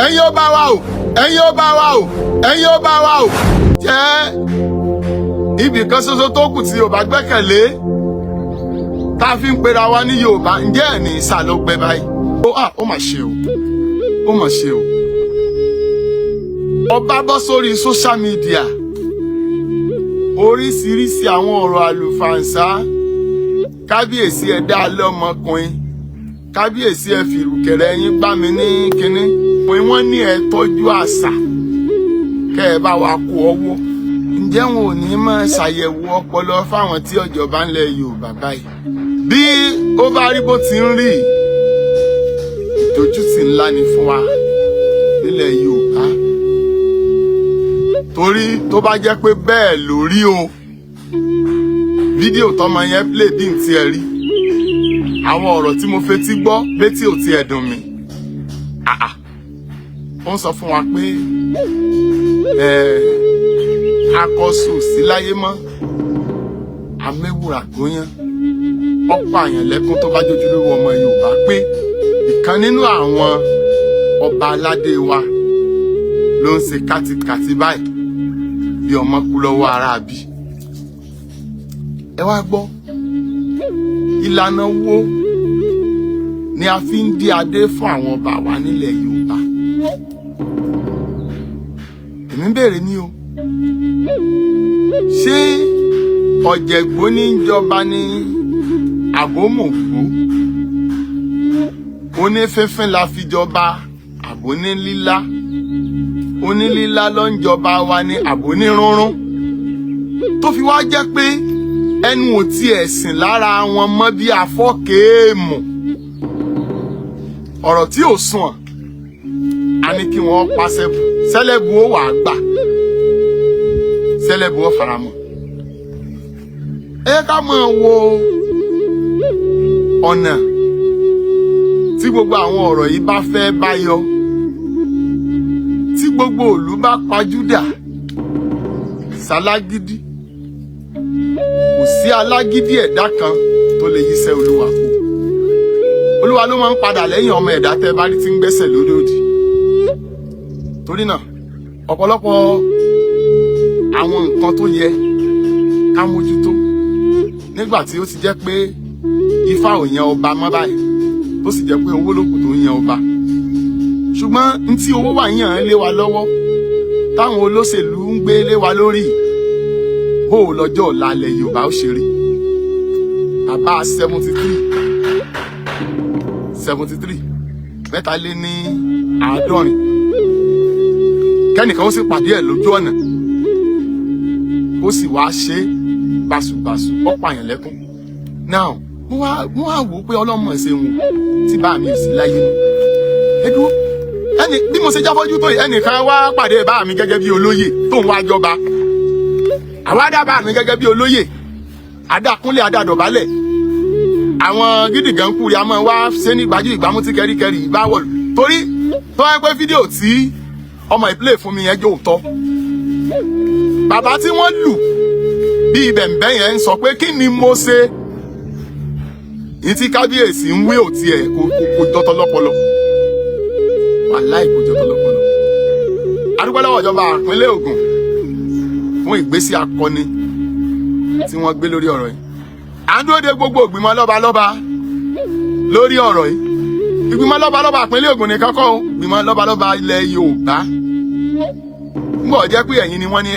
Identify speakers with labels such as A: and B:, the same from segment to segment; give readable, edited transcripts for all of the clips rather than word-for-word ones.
A: ẹ̀yin ọba wa o, ẹ̀yin ọba wa o, ẹ̀yin ọba wa o. Jẹ́ ibì kan ṣoṣo tó kù tí Yorùbá gbẹ́kẹ̀lé tá a fi ń pera wa ní Yorùbá, ǹjẹ́ ẹ̀ ní ìsàlọ́gbẹ́ báyìí? Ó mà ṣe o, ó mà ṣe o. Ọba bọ́ sórí social media, oríṣiríṣi àwọn ọ̀rọ̀ àlùfàǹsá, kábíyèsí ẹ dá lọ́mọkùnrin, kábíyèsí ẹ fìrùkẹ̀rẹ̀ yín gbá mi ní kinní, wọ́n ní ẹ tọ́jú àṣà kẹ́ ẹ bá wa kó ọwọ́. Ǹjẹ́ wọn ò ní máa ṣàyẹ̀wò ọpọlọ fáwọn tí ọ̀jọ̀ba ńlẹ̀ Yorùbá báyìí? Bí ó bá rí bó ti ń rí, ìdójútì ńlá ni fún wa nílẹ̀ Yorùbá. Torí tó bá jẹ́ pé bẹ́ẹ̀ lórí o, fídíò tọmọ yẹn play bí n tiẹ̀ rí, àwọn ọ̀rọ̀ tí mo fetí gbọ́ létí ò tiẹ̀ dùn mí. Ó ń sọ fún wa pé akọ̀sùn sí láyé mọ́, améwùrà gbóyán, ọ̀pọ̀ àyàn lẹ́kún tó bá jójúlówó ọmọ Yorùbá pé ìkan nínú àwọn ọba aládé wa ló ń ṣe kátikàti báyìí bí ọmọ kú lọ́wọ́ aráabí. Ẹ wá gbọ́, ìlànà wo ni a fi ń dí adé fún àwọn ọba wa nílẹ̀ Yorùbá? Èmi ń béèrè ní o, ṣé ọ̀jẹ̀gbó ní ń jọba ní àbómọ̀gbó? Onífínfín la fi jọba àbónílílá? Onílílá ló ń jọba wa ní àbónírúnrún? Tó fi wá jẹ́ pé ẹnu ò tiẹ̀ sìn lára wọn mọ́ bí afọ́kéèmù. Ọ̀rọ̀ tí ò sùn a ní kí wọ́n pa sẹ́bù, sẹ́lẹ̀bù ó wà gbà, sẹ́lẹ̀bù ó faramọ́. Ẹ ká máa wo ọ̀nà tí gbogbo àwọn ọ̀rọ̀ yìí bá fẹ́ bá yọ, tí gbogbo ìlú bá pajúdà sálágídí. Kò sí alágídí ẹ̀dá kan tó lè yíṣẹ́ Olúwa kú. Olúwa ló máa ń padà lẹ́yìn ọmọ ẹ̀dá tẹ́ bá rí tí ń gbẹ́sẹ̀ lódòdì. Torí náà, ọ̀pọ̀lọpọ̀ àwọn nǹkan tó yẹ ká mójútó nígbà tí ó ti jẹ́ pé Ifá ò yan ọba mọ́ báyìí, tó sì jẹ́ pé owó ló kù tó ń yan ọba. Ṣùgbọ́n n tí owó wà yàn lé wa lọ́wọ́, táwọn olóṣèlú ń gbé lé wa lórí, bó o lọ́jọ́ ọ̀la ilẹ̀ Yorùbá ó ṣe rí. Bàbá 73 mẹ́ta lé ní àádọ́rin, kẹ́nìkan ó sì pàdé ẹ̀ lójú ọ̀nà, ó sì wá ṣe báṣubàṣu, ó pààyàn lẹ́kún. Now wọ́n á wò ó pé ọlọ́mọ ẹ̀sẹ̀ wọn tí bá mi ò sí láyé mọ́. Ẹ dúró, bí mo ṣe jábọ́jú tó yìí, ẹnìkan wá pàdé bá mi gẹ́gẹ́ bí olóyè tó ń wá jọba. Àwa dá bá mi gẹ́gẹ́ bí olóyè, adákúnlé adádọ̀bálẹ̀. Àwọn gídìgàn kúri a máa wá ṣe ní gbajú ìgbámú tí kẹ́ríkẹ́rí ìbá wọ̀lú. Torí tó wáyé pé fídíò tí ọmọ ìplé fún mi yẹn jó tọ́. Bàbá tí wọ́n lù bí bẹ̀m̀bẹ́ yẹn ń sọ pé kí ni mo ṣe? Ní tí kábíyèsí ń wé òtí ẹ̀ kò jọtọ lọ́pọlọ. Wàláì kò jọtọ lọ́pọlọ. Adúgbò lọ́wọ́ ìjọba ìpínlẹ̀ Ògùn fún ìgbésí akọni tí wọ́n gbé lórí ọ̀rọ̀ yìí. À ń dúró de gbogbo ìgbìmọ̀ lọ́balọ́ba lórí ọ̀rọ̀ yìí. Ìgbìmọ̀ lọ́balọ́ba ìpínlẹ̀ Ògùn nìkan kọ́ o, ìgbìmọ̀ lọ́balọ́ba ilẹ̀ Yorùbá. Ńgbọ́ jẹ́ pé ẹ̀yin ni wọ́n ní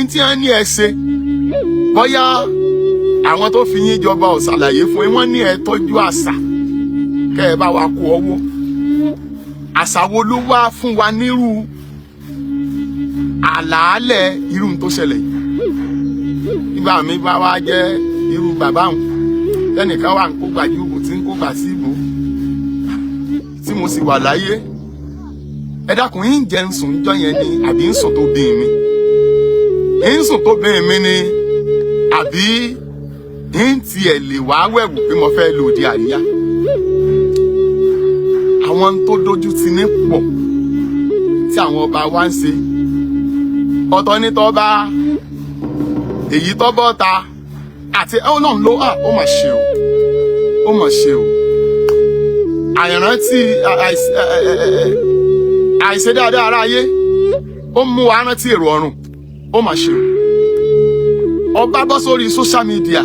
A: ń tí wọ́n ní ẹ ṣe. Bóyá àwọn tó fi yín jọba ò ṣàlàyé fún yín, wọ́n ní ẹ tọ́jú àṣà kẹ́ ẹ bá wa kó ọwọ́. Àṣà wo ló wá fún wa nírú àlàálẹ̀ irú tó ṣẹlẹ̀ yìí? Nígbà mi bá wá jẹ́ irú bàbá òun, tẹ́nìkan wà ń kó gbàjú ìbò tí ń kó gbà sí ìbò tí mo sì wà láyé. Ẹ dákun, yín jẹ́ ń sùn jọ yẹn ni àbí ń sùn tó bí mi? Ń sùn tó bí mi ni àbí ń tiẹ̀ lè wá wẹ̀wù pé mo fẹ́ lòdì àríyá? Àwọn tó dojú ti ní pọ̀ tí àwọn ọba wa ń ṣe. Ọ̀tọ̀ ní tọ́ba, èyí tọ́bọ̀ ta, àti Ọlọ́run ló ó mà ṣe o, ó mà ṣe o. Àìrántí àìṣe dáadáa ara ayé ó mú wa rántí èrò ọ̀run ó mà ṣe ọba bọ́ sórí social media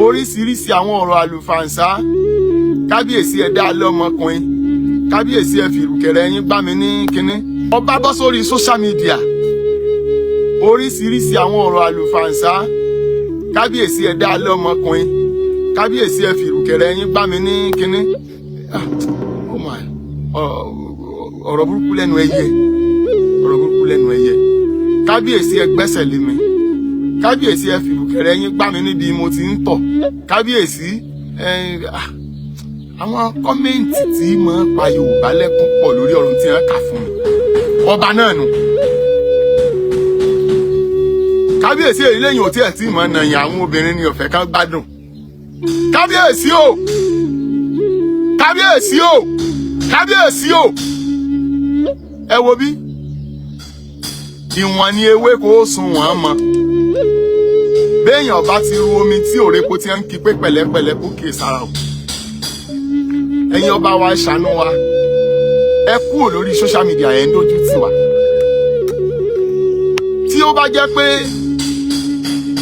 A: oríṣiríṣi àwọn ọ̀rọ̀ àlùfàǹsá kábíyèsí ẹ̀dá lọ́mọkùnrin kábíyèsí ẹ̀fìrùkẹ̀rẹ̀ yín gbá mi ní kinní ọba bọ́ sórí social media oríṣiríṣi àwọn ọ̀rọ̀ àlùfàǹsá kábíyèsí ẹ̀dá lọ́mọkùnrin kábíyèsí ẹ̀fìrùkẹ̀rẹ̀ yín gbá mi ní kinní ọ̀rọ̀ burúkú lẹ́nu ẹyẹ ọ̀rọ̀ burúkú lẹ́nu ẹyẹ kábíyèsí ẹgbẹ́sẹ̀ lé mi kábíyèsí ẹ̀fìrùkẹ̀rẹ̀ yín gbá mi níbi mo ti ń tọ̀ kábíyèsí àwọn kọ́mẹ́ǹtì tí máa ń pa Yorùbá lẹ́kún pọ̀ lórí ọ̀rọ̀ tí wọ́n kà fún mi ọba náà nù kábíyèsí èyí lẹ́yìn òtí ẹ̀ tí mọ̀ nàyìn àwọn obìnrin ní ọ̀fẹ́ kan gbádùn kábíyèsí o kábíyèsí o kábíyèsí o ẹ wo bí ìwọ̀n ni ewé kò sùn wọ́n mọ́ béèyàn bá ti ru omi tí òrèpo ti ń kí pé pẹ̀lẹ́pẹ̀lẹ́ kó kí sára o ẹ̀yin ọba wa ṣàánú wa ẹ kúrò lórí social media ẹ̀ ń dojú tì wá tí ó bá jẹ́ pé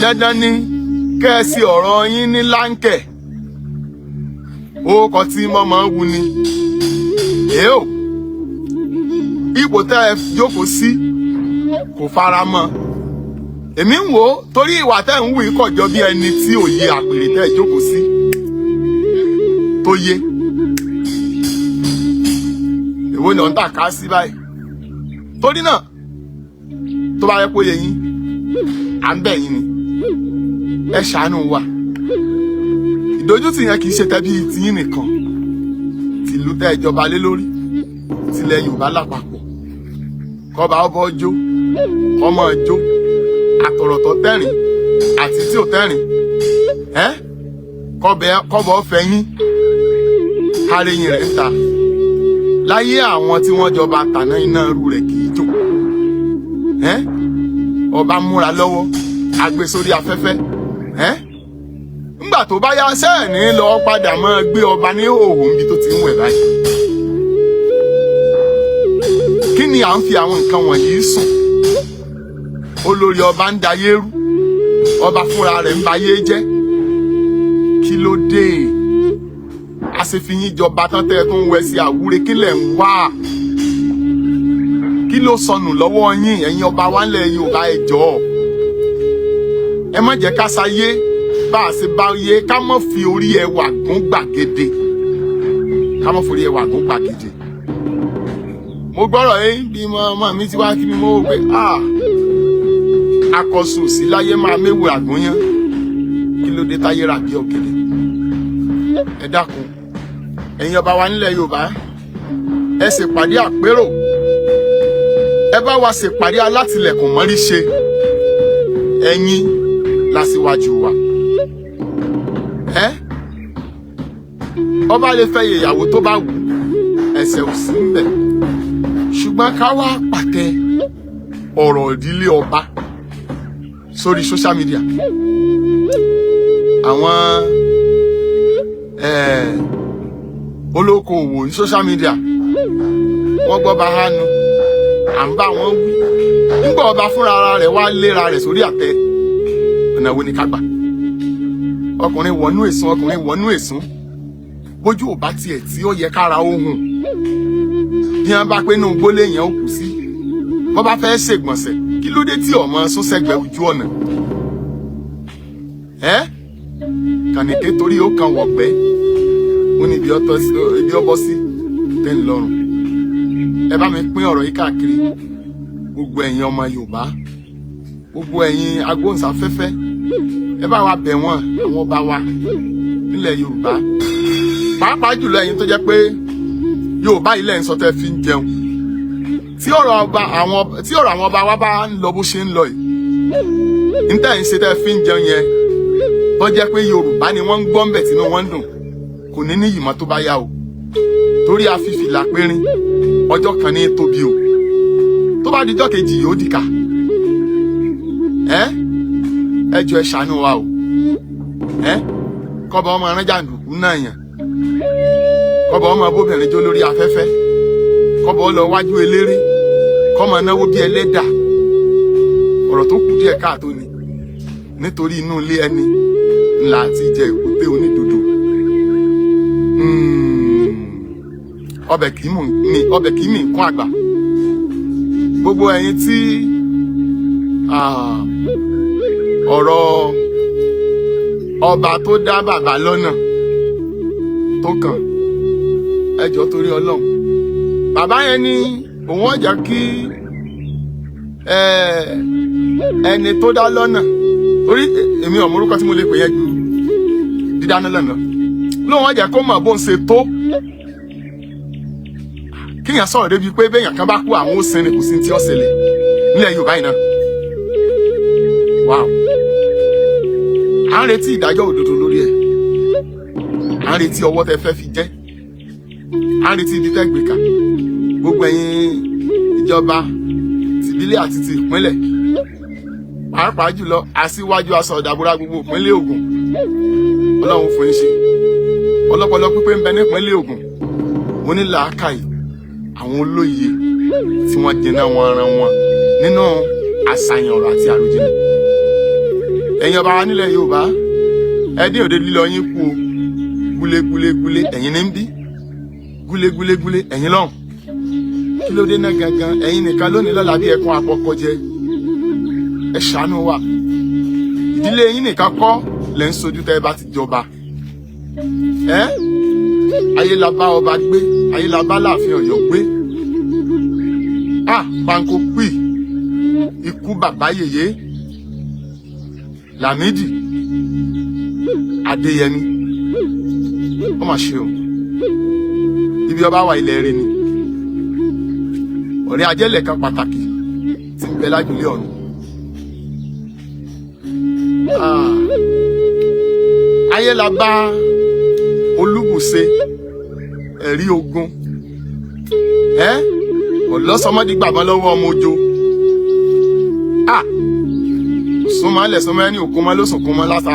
A: dandan ni kẹ́ẹ̀sì ọ̀rọ̀ yín ní láńkẹ̀ orúkọ tí mọ́mọ́ wù ni èèó ipò tẹ́ ẹ jókòó sí kò fara mọ́ èmi ń wò ó torí ìwà tẹ́ ń wù í kọjọ bí ẹni tí òye àpèrè tẹ́ ẹ jókòó sí tó yé èwo ni ọ̀ ń tà ká sí báyìí torí náà tó bá yẹ kó yẹ yín à ń bẹ̀ yín ni ẹ ṣàánú wa ìdójútì yẹn kì í ṣe tẹ́bí tiyín nìkan tìlú tẹ́ ìjọba lé lórí tilẹ̀ Yorùbá lápapọ̀ kọba ọbọ̀ jó ọmọ jó àtọ̀rọ̀tọ̀ tẹ́rìn àti tí ò tẹ́rìn kọ́bọ̀ fẹ̀yìn arẹyìn rẹ̀ ń ta láyé àwọn tí wọ́n jọba tàná iná rú rẹ̀ kì í jó ọba múra lọ́wọ́ agbé sórí afẹ́fẹ́ ńgbà tó bá yá sẹ́ẹ̀ní lọ padà máa gbé ọba ní òhò níbi tó ti ń wẹ̀ báyìí kí ni à ń fi àwọn nǹkan wọ̀nyí sùn olórí ọba ń dayé rú ọba fúnra rẹ̀ ń bayé jẹ́ kí ló dé àṣefìyín jọba tán tẹ́ ẹ tó ń wẹ̀ sí àwúre kí lẹ̀ ń wá kí ló sọnù lọ́wọ́ yín ẹ̀yin ọba wa ńlẹ̀ Yorùbá ẹ jọ̀ọ́ ẹ má jẹ́ ká sáyé bá a ṣe bá yé ká má fi orí ẹwà gún gbàgede ká má forí ẹwà gún gbàgede mo gbọ́rọ̀ bí ọmọ mi ti wá kí mi mo wò pé akọ̀sùn sí láyé máa méwò àgúnyán kí ló dé táyé rà bí ọ̀gẹ̀dẹ̀ ẹ dákun ẹ̀yin ọba wa nílẹ̀ Yorùbá ẹ ṣèpàdé àpérò ẹ bá wa ṣèpàdé alátìlẹ̀kùn mọ́rí ṣe ẹ̀yin lásìwájú wa ọba lè fẹ́ ìyàwó tó bá wù ẹsẹ̀ ò sí ń bẹ̀ ṣùgbọ́n ká wá pàtẹ ọ̀rọ̀ ìdílé ọba sórí social media àwọn olókoòwò ní social media wọ́n gbọ́ bá hánu à ń bá wọn wí nígbà ọba fúnra ara rẹ̀ wá léra rẹ̀ sórí àtẹ ọ̀nà wo ni ká gbà ọkùnrin wọnú èsùn ọkùnrin wọnú èsùn bójú ò bá tiẹ̀ tí ó yẹ kára ohun bí wọ́n bá pé inú gbólé yẹn ó kù sí wọ́n bá fẹ́ ṣègbọ̀nsẹ̀ kí ló dé tí ọmọ sún sẹ́gbẹ̀ẹ́ ojú ọ̀nà kànìké torí ó kan wọ̀gbẹ́ ó ní ibi ọbọ̀ sí tẹ́ ń lọ́rùn ẹ bá mi pín ọ̀rọ̀ yìí káàkiri gbogbo ẹ̀yin ọmọ Yorùbá gbogbo ẹ̀yin agbóhùnsáfẹ́fẹ́ ẹ bá wa bẹ̀ wọ́n àwọn ọba wa nílẹ̀ Yorùbá pàápàá jùlọ ẹ̀yin tó jẹ́ pé Yorùbá ilẹ̀ ń sọ tẹ́ fi ń jẹun tí ọ̀rọ̀ àwọn ọba wa bá ń lọ bó ṣe ń lọ yìí níta ẹ̀ ń ṣe tẹ́ fi ń jẹun yẹn tó jẹ́ pé Yorùbá ni wọ́n ń gbọ́ ń bẹ̀ tínú wọn ń dùn kò ní ní ìmọ̀ tó bá yá o torí afífìlà pérín ọjọ́ kan ní tóbi o tó bá dijọ́ kejì yóò dìkà ẹ jọ̀ọ́ ẹ ṣàánú wa o kọ́ba ọmọ aràn jàǹdùkú náà yàn kọ́ba ọmọ abóbìnrin jó lórí afẹ́fẹ́ kọ́bọ̀ lọ wájú eléré kọ́mọ náwó bí ẹlẹ́dà ọ̀rọ̀ tó kù díẹ̀ káàtó ni nítorí inú ilé ẹni ńlá ti jẹ èkúté onídodo. Ọbẹ̀ kì í mì kún àgbà. Gbogbo ẹ̀yin tí ọ̀rọ̀ ọba tó dá bàbá lọ́nà tó kàn ẹ jọ̀ọ́ torí Ọlọ́run. Bàbá yẹn ní òun ọjà kí ẹni tó dá lọ́nà orí èmi ọmọ orúkọ tí mo lè pè yẹn ju dídáná lọ́nà lóun ọjà kó mọ̀ bó ń ṣe tó kíyàn sọ̀rọ̀ débi pé béèyàn kan bá kú àwọn ó sinmi kò sí tí ó ṣẹlẹ̀ nílẹ̀ Yorùbá yìí náà. Wow. À ń retí ìdájọ́ òdodo lórí ẹ̀. À ń retí ọwọ́ tẹ fẹ́ fi jẹ́. À ń retí ibi tẹ́ gbé kà. Gbogbo ẹ̀yin ìjọba tìbílẹ̀ àti ti ìpínlẹ̀. Pàápàá jùlọ aṣíwájú aṣọ ọ̀dàbúrà gbogbo ìpínlẹ̀ Ògùn. Ọlọ́run fún yín ṣe. Ọlọ́pọlọ pípé ń bẹ ní ìpínlẹ̀ Ògùn. Mo ní làákàyè àwọn olóye tí wọ́n dènà wọn ara wọn nínú àṣàyàn ọ̀rọ̀ àti àròjinlẹ̀. Ẹ̀yin ọba wa nílẹ̀ Yorùbá ẹdín òde lílọ yín kú o gúlégúlégúlé ẹ̀yin ní ń bí gúlégúlégúlé ẹ̀yin lọ́hùn kí ló dé náà gangan ẹ̀yin nìkan lónìí lọ́la bí ẹkún àpọ̀kọ jẹ ẹ ṣàánú wa ìdílé yín nìkan kọ́ lẹ́ ń sojú tẹ́ ẹ bá ti jọba ayé la bá ọba gbé ayé la bá láàfin Ọ̀yọ́ gbé panko pì ikú bàbá yèyé Lámídì Adéyẹmí ó mà ṣe o ibi ọba wà ilẹ̀ rẹ ni ọ̀rẹ́ ajẹ́lẹ̀ kan pàtàkì tí ń bẹ lájúlé ọ̀run ayé la bá Olúbùṣe ẹ̀rí ogun ọ̀lọ́sọmọdígbàgbọ́n lọ́wọ́ ọmọ ojo súnmọ́ ilẹ̀ súnmọ́ ẹni òkú mọ́ lóṣùn kún mọ́ lásà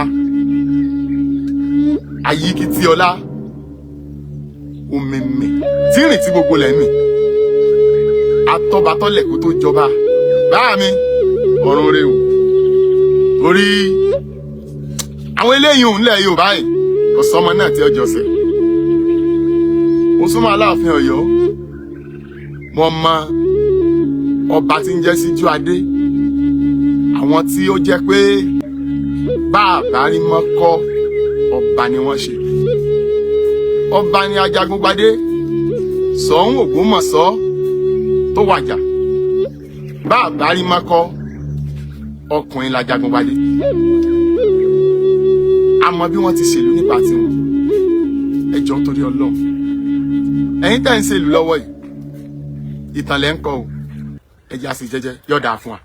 A: ayíkítí ọlá òmìmì tí rìn tí gbogbo lẹ́mì atọ́batọ́lẹ̀ kó tó jọba báà mi ọ̀run rẹ o torí àwọn eléyìí òun lẹ̀ Yorùbá yìí kò sọmọ náà tí ọjọ́ sẹ̀ mo súnmọ́ Aláàfin Ọ̀yọ́ mo mọ ọba tí ń jẹ́ Síjú Adé àwọn tí ó jẹ́ pé bàbá rí mọ́ kọ́ ọba ni wọ́n ṣe ọba ni Ajagungbadé Ṣọ̀ún Ògbómọ̀ṣọ́ tó wàjà bàbá rí mọ́ kọ́ ọkùnrin l'Ajagungbadé àmọ́ bí wọ́n ti ṣèlú nípa tiwọn ẹ jọ̀ọ́ torí Ọlọ́run ẹ̀yin tẹ́ ń ṣèlú lọ́wọ́ yìí ìtàn lẹ́ ń kọ́ o ẹ jẹ́ àṣì jẹ́jẹ́ yọ̀ọ̀dà fún wa.